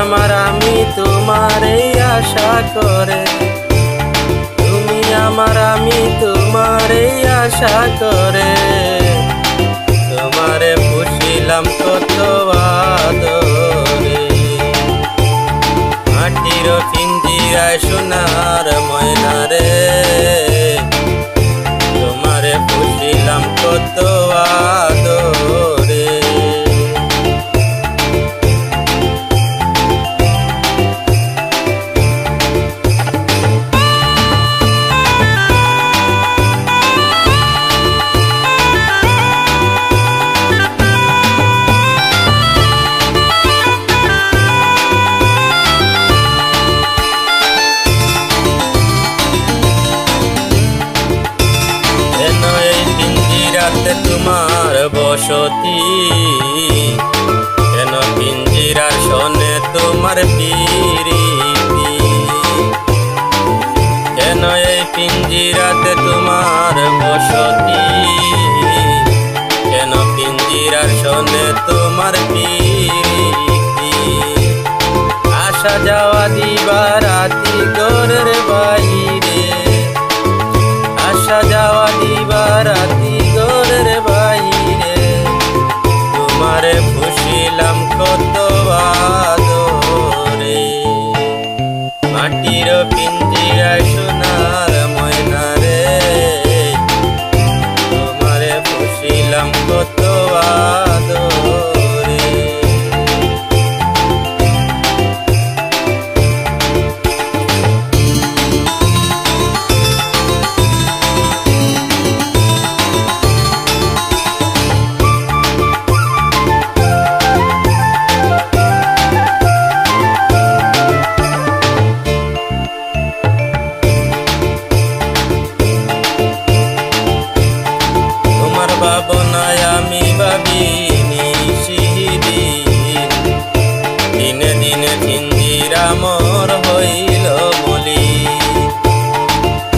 আমার আমি তোমারে আশা করে, তুমি আমার আমি তোমারে আশা করে, তোমারে পুষিলাম কত আদরে। মাটির পিঞ্জিরায় সোনার ময়না রে, তোমারে পুষিলাম কত আদরে। তোমার বসতি কেন পিঞ্জিরার শোনে তোমার পিরিতি, কেন এই পিঞ্জিরাতে তোমার বসতি, কেন পিঞ্জিরার শোনে তোমার পিরিতি। আসা যাওয়া দিবা রাতি ঘরের বাইরে, আসা যাওয়া দিবা রাতি ঘরের বাইরে, তোমারে পুষিলাম কত আদরে। মাটির পিঞ্জিরায় সোনার ময়না রে, তোমারে পুষিলাম কত আদরে। ভাবনায় আমি ভাবিনি সেদিন, দিনে দিনে পিঞ্জিরা মোর হইল বলি।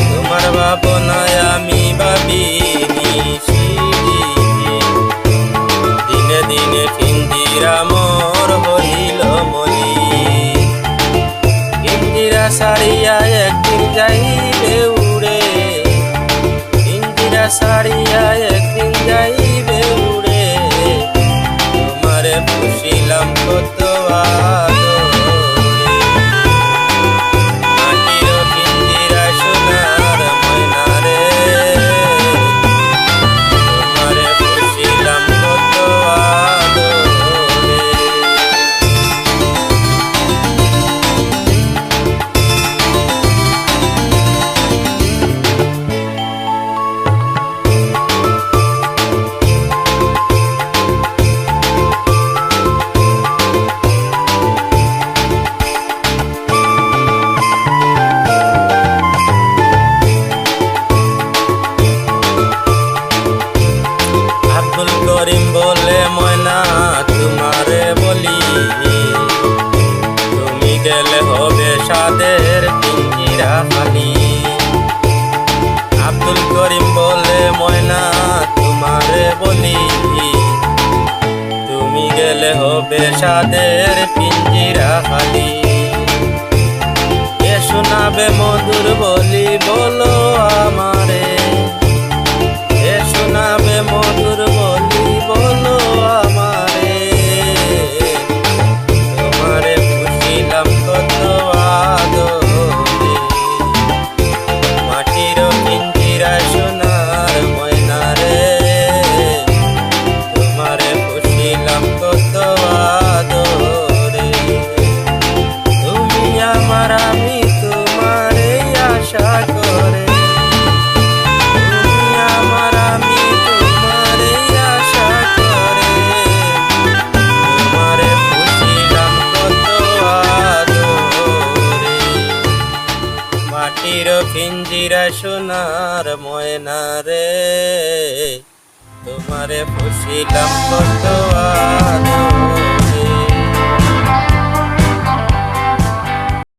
তোমার ভাবনায় আমি ভাবিনি সেদিন, দিনে দিনে পিঞ্জিরা মোর হইল বলি। পিঞ্জিরা সারিয়া একদিন যাইবে উড়ে, পিঞ্জিরা সারিয়া একদিন যাইবে উড়ে, তোমারে পুষিলাম কত আদরে। মাটির পিঞ্জিরা সোনার ময়না রে, তোমারে পুষিলাম কত আদরে। বলে ময়না তোমারে বলি, তুমি গেলে হবে সাদের পিঞ্জিরা খালি। আব্দুল করিম বলে ময়না তোমারে বলি, তুমি গেলে হবে সাদের পিঞ্জিরা খালি। কে শোনাবে মধুর বলি বলো আমারে, কে শোনাবে মধুর বলি বলো আমারে, তোমারে পুষিলাম কত আদরে। মাটির পিঞ্জিরা সোনার ময়না রে, তোমারে পুষিলাম কত আদরে। তুমি আমার আমি তোমারে আশা করে, মাটির পিঞ্জিরা সোনার ময়না রে, তোমারে পুষিলাম কত আদরে।